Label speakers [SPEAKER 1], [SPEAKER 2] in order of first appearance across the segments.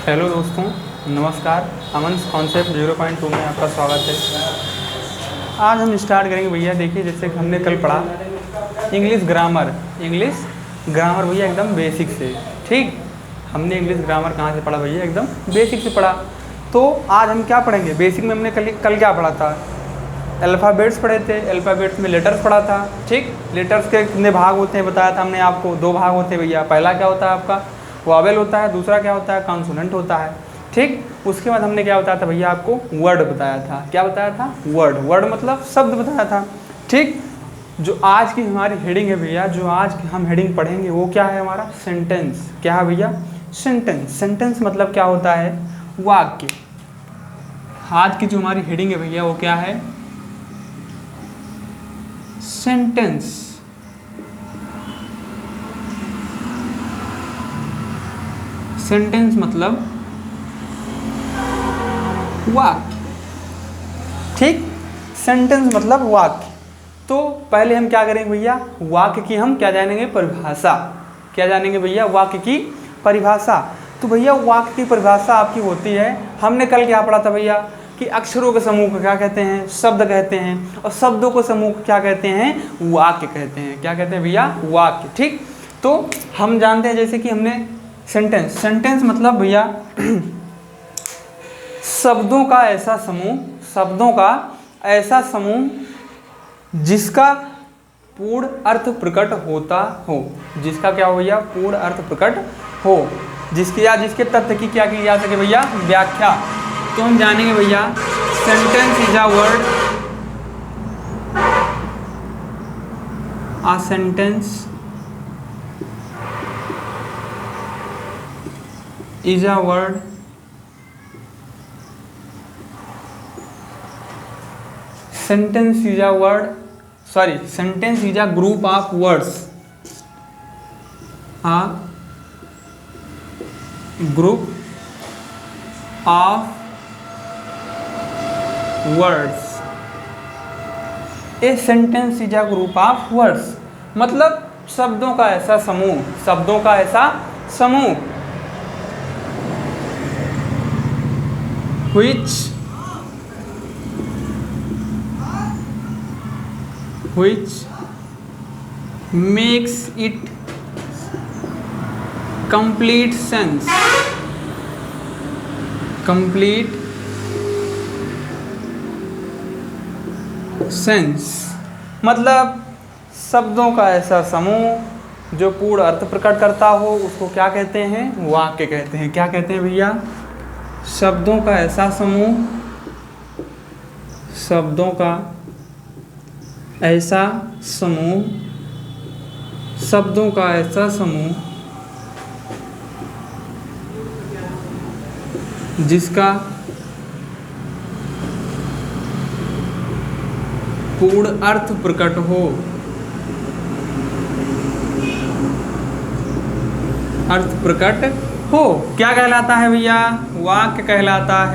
[SPEAKER 1] Hello दोस्तों, नमस्कार। अमन्स concept 0.2 में आपका स्वागत है। आज हम स्टार्ट करेंगे भैया। देखिए, जैसे कि हमने कल पढ़ा इंग्लिश ग्रामर भैया एकदम बेसिक से। ठीक, हमने इंग्लिश ग्रामर कहाँ से पढ़ा भैया? एकदम बेसिक से पढ़ा। तो आज हम क्या पढ़ेंगे? बेसिक में हमने कल क्या पढ़ा था? अल्फ़ाबेट्स पढ़े थे। अल्फ़ाबेट्स में लेटर्स पढ़ा था। ठीक, लेटर्स के कितने भाग होते हैं बताया था हमने आपको। 2 भाग होते हैं भैया। पहला क्या होता है आपका? वॉवेल होता है। दूसरा क्या होता है? कॉन्सोनेंट होता है। ठीक, उसके बाद हमने क्या बताया था भैया? आपको वर्ड बताया था। क्या बताया था? वर्ड मतलब शब्द बताया था। ठीक, जो आज की हमारी हेडिंग है भैया, जो आज की हम हेडिंग पढ़ेंगे वो क्या है? हमारा सेंटेंस। क्या है भैया? सेंटेंस मतलब क्या होता है? वाक्य। आज की जो हमारी हेडिंग है भैया वो क्या है? सेंटेंस। सेंटेंस मतलब वाक्य। ठीक, सेंटेंस मतलब वाक्य। तो पहले हम क्या करेंगे भैया? वाक्य की हम क्या जानेंगे? परिभाषा। क्या जानेंगे भैया? वाक्य की परिभाषा। तो भैया वाक्य की परिभाषा आपकी होती है, हमने कल क्या पढ़ा था भैया? कि अक्षरों के समूह को क्या कहते हैं? शब्द कहते हैं। और शब्दों को समूह को क्या कहते हैं? वाक्य कहते हैं। क्या कहते हैं भैया? वाक्य। ठीक, तो हम जानते हैं जैसे कि हमने सेंटेंस मतलब भैया शब्दों का ऐसा समूह जिसका पूर्ण अर्थ प्रकट होता हो। जिसका क्या हो भैया? पूर्ण अर्थ प्रकट हो। जिसके तथ्य की क्या की जा सके भैया? व्याख्या। तो हम जानेंगे भैया, sentence is a word. A sentence is a word sentence is a group of words. A group of words. A sentence is a group of words. मतलब शब्दों का ऐसा समूह which makes it complete sense. मतलब शब्दों का ऐसा समूह जो पूर्ण अर्थ प्रकट करता हो, उसको क्या कहते हैं? वाक्य कहते हैं। क्या कहते हैं भैया? शब्दों का ऐसा समूह जिसका पूर्ण अर्थ प्रकट हो। क्या कहलाता है भैया? वाक्य कहलाता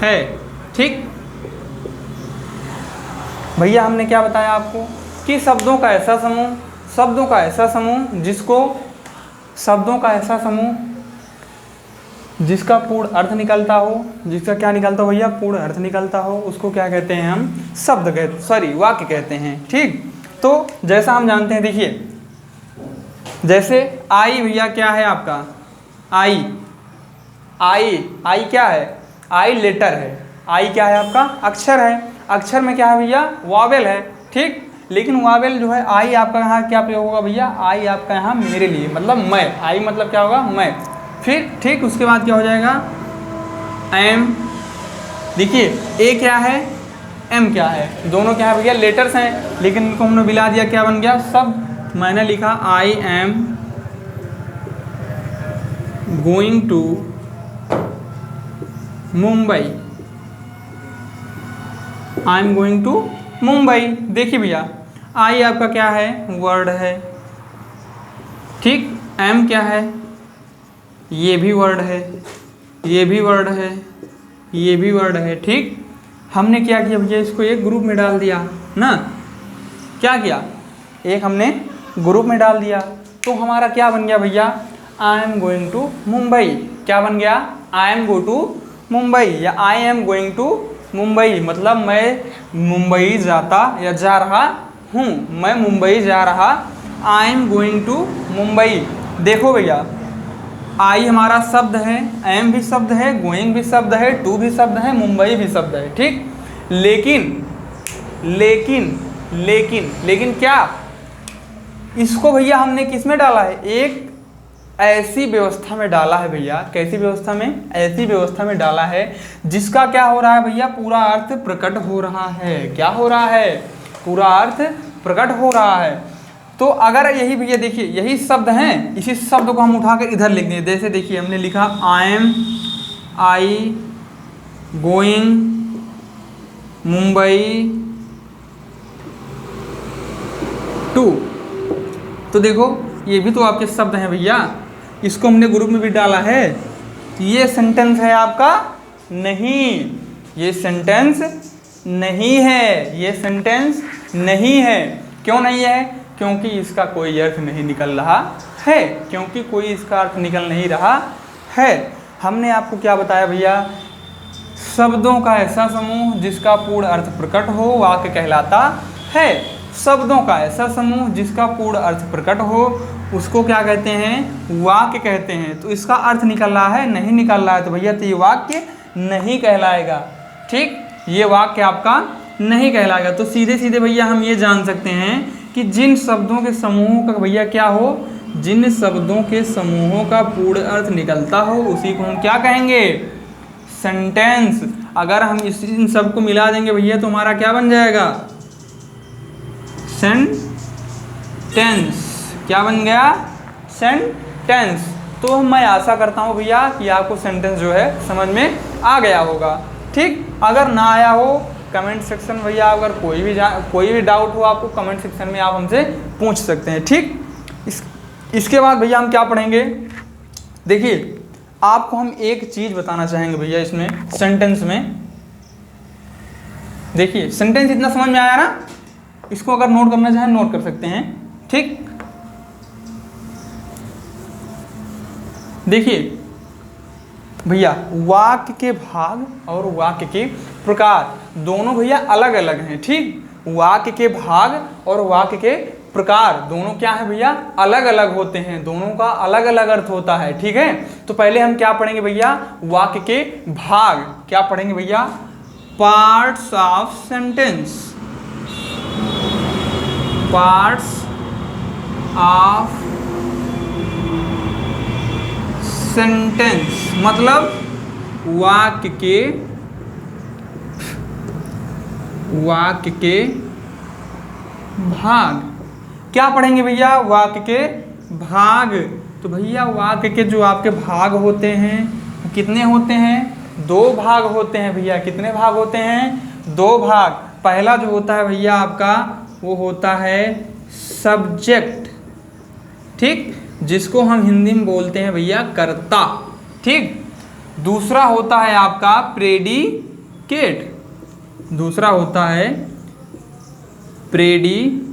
[SPEAKER 1] है। ठीक भैया, हमने क्या बताया आपको? कि शब्दों का ऐसा समूह जिसका पूर्ण अर्थ निकलता हो। जिसका क्या निकलता हो भैया? पूर्ण अर्थ निकलता हो। उसको क्या कहते हैं हम? वाक्य कहते हैं। ठीक, तो जैसा हम जानते हैं, देखिए जैसे आई भैया क्या है आपका? आई क्या है? आई लेटर है। आई क्या है आपका? अक्षर है। अक्षर में क्या है भैया? वॉवेल है। ठीक, लेकिन वॉवेल जो है, आई आपका यहाँ क्या प्रयोग होगा भैया? आई आपका यहाँ मेरे लिए मतलब मैं। आई मतलब क्या होगा? मैं। फिर ठीक, उसके बाद क्या हो जाएगा? एम। देखिए ए क्या है? एम क्या है? दोनों क्या है भैया? लेटर्स हैं, लेकिन इनको हमने मिला दिया, क्या बन गया? सब मैंने लिखा I am going to Mumbai. I am going to Mumbai. देखिए भैया, आई आपका क्या है? वर्ड है। ठीक, एम क्या है? ये भी वर्ड है, ये भी वर्ड है, ये भी वर्ड है। ठीक, हमने क्या किया भैया? इसको एक ग्रुप में डाल दिया ना। क्या किया? एक हमने ग्रुप में डाल दिया। तो हमारा क्या बन गया भैया, I am going to Mumbai. क्या बन गया, I am go to Mumbai या I am going to Mumbai, मतलब मैं मुंबई जाता या जा रहा हूँ, मैं मुंबई जा रहा, I am going to Mumbai. देखो भैया, आई हमारा शब्द है, एम भी शब्द है, गोइंग भी शब्द है, टू भी शब्द है, मुंबई भी शब्द है, ठीक। लेकिन लेकिन लेकिन लेकिन क्या, इसको भैया हमने किस में डाला है, एक ऐसी व्यवस्था में डाला है भैया। कैसी व्यवस्था में, ऐसी व्यवस्था में डाला है जिसका क्या हो रहा है भैया, पूरा अर्थ प्रकट हो रहा है। क्या हो रहा है, पूरा अर्थ प्रकट हो रहा है। तो अगर यही भैया देखिए, यही शब्द हैं, इसी शब्द को हम उठाकर इधर लिख दें। जैसे देखिए हमने लिखा आई गोइंग मुंबई टू, तो देखो ये भी तो आपके शब्द हैं भैया, इसको हमने ग्रुप में भी डाला है। ये सेंटेंस है आपका, नहीं, ये सेंटेंस नहीं है, ये सेंटेंस नहीं है। क्यों नहीं है, क्योंकि इसका कोई अर्थ नहीं निकल रहा है, क्योंकि कोई इसका अर्थ निकल नहीं रहा है। हमने आपको क्या बताया भैया, शब्दों का ऐसा समूह जिसका पूर्ण अर्थ प्रकट हो वाक्य कहलाता है। शब्दों का ऐसा समूह जिसका पूर्ण अर्थ प्रकट हो उसको क्या कहते हैं, वाक्य कहते हैं। तो इसका अर्थ निकल रहा है, नहीं निकल रहा है, तो भैया तो ये वाक्य नहीं कहलाएगा, ठीक, ये वाक्य आपका नहीं कहलाएगा। तो सीधे सीधे भैया हम ये जान सकते हैं कि जिन शब्दों के समूहों का भैया क्या हो, जिन शब्दों के समूहों का पूर्ण अर्थ निकलता हो उसी को हम क्या कहेंगे, सेंटेंस। अगर हम इन सब को मिला देंगे भैया तो हमारा क्या बन जाएगा, सेंटेंस। क्या बन गया, सेंटेंस। तो मैं आशा करता हूँ भैया कि आपको सेंटेंस जो है समझ में आ गया होगा, ठीक। अगर ना आया हो कमेंट सेक्शन भैया, अगर कोई भी डाउट हो आपको कमेंट सेक्शन में आप हमसे पूछ सकते हैं, ठीक। इसके बाद भैया हम क्या पढ़ेंगे, देखिए आपको हम एक चीज़ बताना चाहेंगे भैया इसमें सेंटेंस में। देखिए सेंटेंस इतना समझ में आया ना, इसको अगर नोट करना चाहें नोट कर सकते हैं, ठीक। देखिए भैया वाक्य के भाग और वाक्य के प्रकार दोनों भैया अलग अलग हैं, ठीक। वाक्य के भाग और वाक्य के प्रकार दोनों क्या है भैया, अलग अलग होते हैं, दोनों का अलग अलग अर्थ होता है, ठीक है। तो पहले हम क्या पढ़ेंगे भैया, वाक्य के भाग। क्या पढ़ेंगे भैया, parts of sentence, parts of sentence, मतलब वाक्य के भाग। क्या पढ़ेंगे भैया, वाक्य के भाग। तो भैया वाक्य के जो आपके भाग होते हैं कितने होते हैं, 2 भाग होते हैं भैया। कितने भाग होते हैं, 2 भाग। पहला जो होता है भैया आपका वो होता है सब्जेक्ट, ठीक, जिसको हम हिंदी में बोलते हैं भैया कर्ता, ठीक। दूसरा होता है आपका प्रेडिकेट, दूसरा होता है प्रेडिकेट,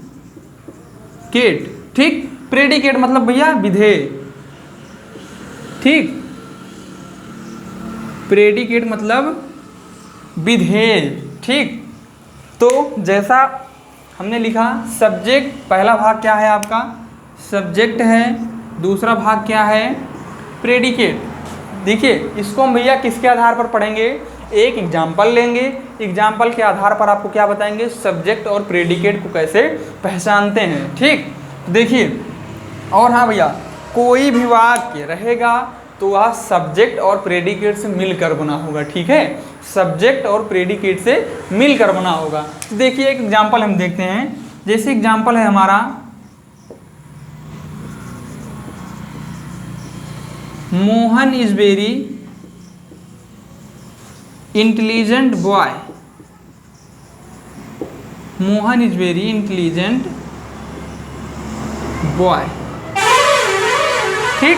[SPEAKER 1] ठीक। प्रेडिकेट मतलब भैया विधेय, ठीक। प्रेडिकेट मतलब विधेय, ठीक। तो जैसा हमने लिखा सब्जेक्ट, पहला भाग क्या है आपका, सब्जेक्ट है। दूसरा भाग क्या है, प्रेडिकेट। देखिए इसको हम भैया किसके आधार पर पढ़ेंगे, एक एग्जाम्पल लेंगे, एग्जाम्पल के आधार पर आपको क्या बताएंगे, सब्जेक्ट और प्रेडिकेट को कैसे पहचानते हैं, ठीक। देखिए और हाँ भैया, कोई भी वाक्य रहेगा तो वह सब्जेक्ट और प्रेडिकेट से मिलकर बना होगा, ठीक है। सब्जेक्ट और प्रेडिकेट से मिलकर बना होगा। तो देखिए एक एग्जाम्पल हम देखते हैं। जैसे एग्जाम्पल है हमारा, Mohan is very intelligent boy. Mohan is very intelligent boy, ठीक।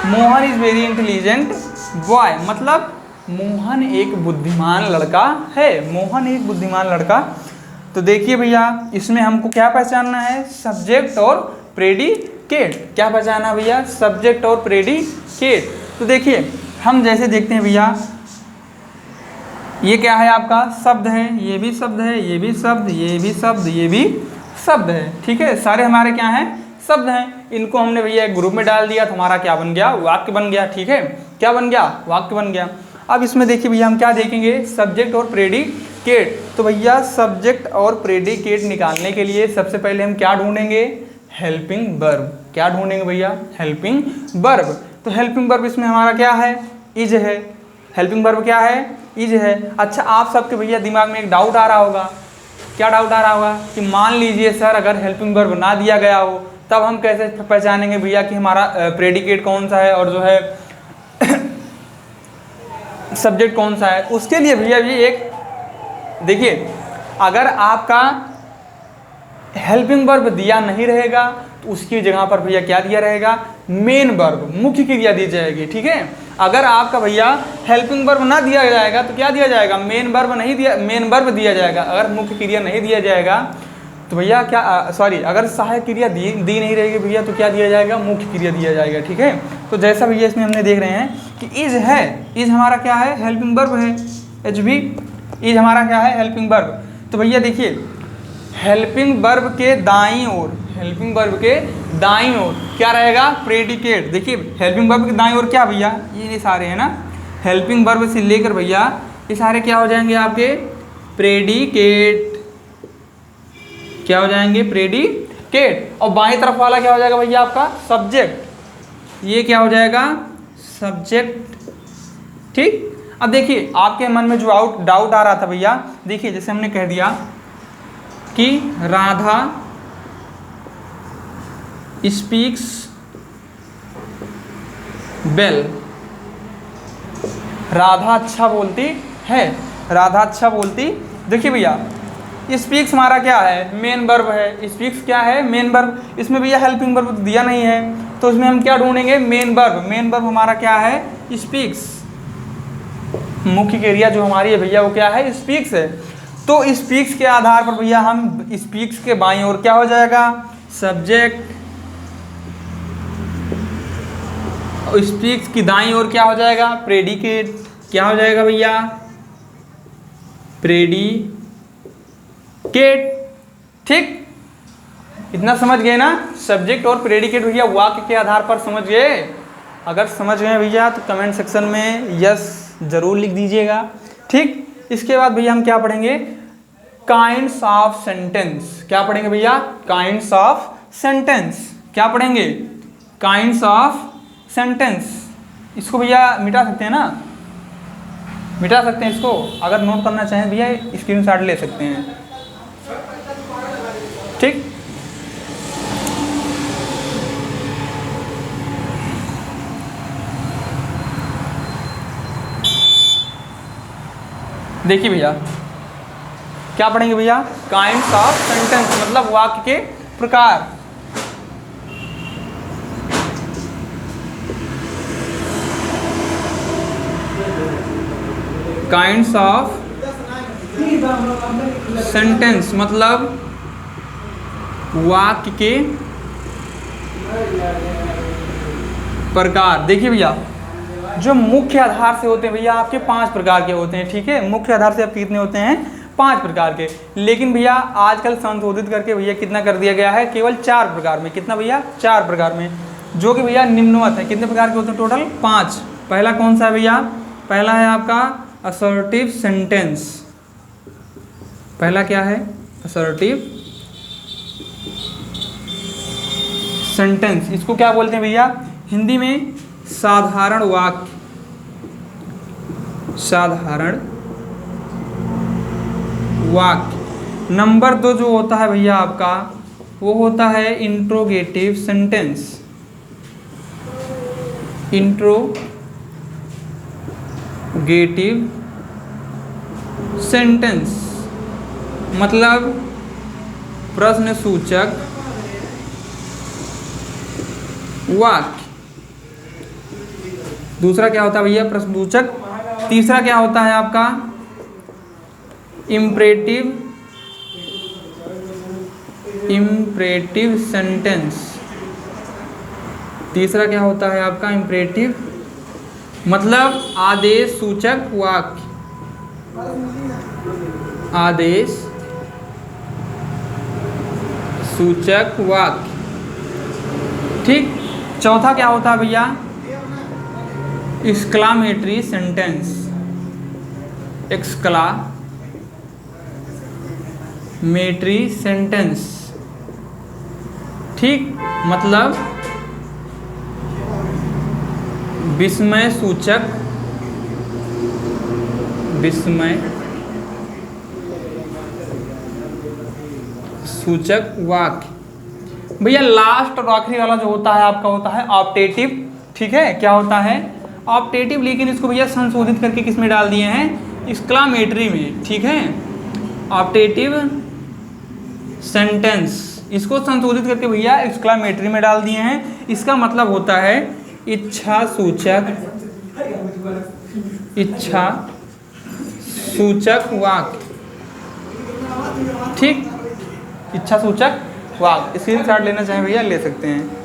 [SPEAKER 1] Mohan is very intelligent boy मतलब मोहन एक बुद्धिमान लड़का है, मोहन एक बुद्धिमान लड़का। तो देखिए भैया इसमें हमको क्या पहचानना है, सब्जेक्ट और प्रेडिकेट प्रेडिकेट। क्या पहचाना भैया? सब्जेक्ट और प्रेडिकेट। तो देखिए हम जैसे देखते हैं भैया, ये क्या है आपका? शब्द है, ये भी शब्द है, ये भी शब्द, ये भी शब्द, ये भी शब्द है। ठीक है, सारे हमारे क्या हैं? शब्द हैं। इनको हमने भैया एक ग्रुप में डाल दिया तो हमारा क्या बन गया? वाक्य बन गया। ठीक है, क्या बन गया? वाक्य बन गया। अब इसमें देखिए भैया हम क्या देखेंगे? सब्जेक्ट और प्रेडिकेट। तो भैया सब्जेक्ट और प्रेडिकेट निकालने के लिए सबसे पहले हम क्या ढूंढेंगे? Helping verb. क्या ढूंढेंगे भैया? Helping verb. तो हेल्पिंग वर्ब इसमें हमारा क्या है? इज है। हेल्पिंग वर्ब क्या है? इज है। अच्छा, आप सबके भैया दिमाग में एक डाउट आ रहा होगा। क्या डाउट आ रहा होगा? कि मान लीजिए सर अगर हेल्पिंग वर्ब ना दिया गया हो तब हम कैसे पहचानेंगे भैया कि हमारा प्रेडिकेट कौन सा है और जो है सब्जेक्ट कौन सा है? उसके लिए भैया ये एक देखिए, अगर आपका हेल्पिंग वर्ब दिया नहीं रहेगा तो उसकी जगह पर भैया क्या दिया रहेगा? मेन वर्ब, मुख्य क्रिया दी जाएगी। ठीक है, अगर आपका भैया हेल्पिंग वर्ब ना दिया जाएगा तो क्या दिया जाएगा? मेन वर्ब नहीं दिया, मेन वर्ब दिया जाएगा। अगर मुख्य क्रिया नहीं दिया जाएगा तो भैया क्या अगर सहायक क्रिया दी नहीं रहेगी भैया तो क्या दिया जाएगा? मुख्य क्रिया दिया जाएगा। ठीक है, तो जैसा भैया इसमें हमने देख रहे हैं कि इज है, इज हमारा क्या है? हेल्पिंग वर्ब है। एच बी इज हमारा क्या है? Helping verb. तो भैया देखिए हेल्पिंग वर्ब के दाईं ओर, हेल्पिंग वर्ब के दाईं ओर क्या रहेगा? प्रेडिकेट। देखिए हेल्पिंग वर्ब के दाईं ओर क्या भैया? ये सारे हैं ना, हेल्पिंग वर्ब से लेकर भैया ये सारे क्या हो जाएंगे आपके? प्रेडिकेट। क्या हो जाएंगे? प्रेडिकेट। और बाईं तरफ वाला क्या हो जाएगा भैया? आपका सब्जेक्ट। ये क्या हो जाएगा? सब्जेक्ट। ठीक, अब देखिए आपके मन में जो डाउट आ रहा था भैया, देखिए जैसे हमने कह दिया कि राधा स्पीक्स वेल। राधा अच्छा बोलती है, राधा अच्छा बोलती। देखिए भैया स्पीक्स हमारा क्या है? मेन वर्ब है। स्पीक्स क्या है? Main verb. इसमें भैया हेल्पिंग वर्ब दिया नहीं है तो इसमें हम क्या ढूंढेंगे? Main verb. मेन वर्ब हमारा क्या है? स्पीक्स। मुख्य क्रिया जो हमारी है भैया वो क्या है? स्पीक्स है। तो स्पीक्स के आधार पर भैया हम स्पीक्स के बाईं ओर क्या हो जाएगा? सब्जेक्ट। स्पीक्स की दाईं ओर क्या हो जाएगा? प्रेडिकेट। क्या हो जाएगा भैया? प्रेडिकेट। ठीक, इतना समझ गए ना? सब्जेक्ट और प्रेडिकेट भैया वाक्य के आधार पर समझ गए? अगर समझ गए भैया तो कमेंट सेक्शन में यस जरूर लिख दीजिएगा। ठीक, इसके बाद भैया हम क्या पढ़ेंगे? Kinds of sentence. क्या पढ़ेंगे भैया? Kinds of sentence. क्या पढ़ेंगे? Kinds of sentence. इसको भैया मिटा सकते हैं ना? मिटा सकते हैं इसको। अगर नोट करना चाहें भैया स्क्रीनशॉट ले सकते हैं। ठीक, देखिए भैया क्या पढ़ेंगे भैया? काइंड्स ऑफ सेंटेंस मतलब वाक्य के प्रकार। काइंड्स ऑफ सेंटेंस मतलब वाक्य के प्रकार। देखिए भैया जो मुख्य आधार से होते हैं भैया आपके 5 प्रकार के होते हैं। ठीक है, मुख्य आधार से आपके कितने होते हैं? 5 प्रकार के। लेकिन भैया आजकल संशोधित करके भैया कितना कर दिया गया है? केवल 4 प्रकार में। कितना भैया? 4 प्रकार में, जो कि भैया निम्नवत है। कितने प्रकार के होते हैं टोटल? 5। पहला कौन सा है भैया? पहला है आपका असर्टिव सेंटेंस। पहला क्या है? Assertive sentence. इसको क्या बोलते हैं भैया हिंदी में? साधारण वाक्य। साधारण वाक्य। नंबर 2 जो होता है भैया आपका वो होता है इंट्रोगेटिव सेंटेंस। इंट्रोगेटिव सेंटेंस मतलब प्रश्नसूचक वाक्य। दूसरा क्या होता है भैया? प्रश्नसूचक। तीसरा क्या होता है आपका? Imperative sentence. तीसरा क्या होता है आपका इम्परेटिव, मतलब आदेश सूचक वाक्य, आदेश सूचक वाक्य। ठीक। चौथा क्या होता है भैया, एक्सक्लामेटरी सेंटेंस, एक्सक्लामेटरी सेंटेंस। ठीक, मतलब विस्मय सूचक, विस्मय सूचक वाक्य। भैया लास्ट और आखिरी वाला जो होता है आपका होता है ऑप्टेटिव। ठीक है, क्या होता है ऑप्टेटिव, लेकिन इसको भैया संशोधित करके किस में डाल दिए हैं, एक्सक्लामेटरी में। ठीक है, ऑप्टेटिव सेंटेंस, इसको संशोधित करके भैया एक्सक्लामेटरी में डाल दिए हैं। इसका मतलब होता है इच्छा सूचक, इच्छा सूचक वाक्य। ठीक, इच्छा सूचक वाक्य। स्क्रीनशॉट लेना चाहें भैया ले सकते हैं।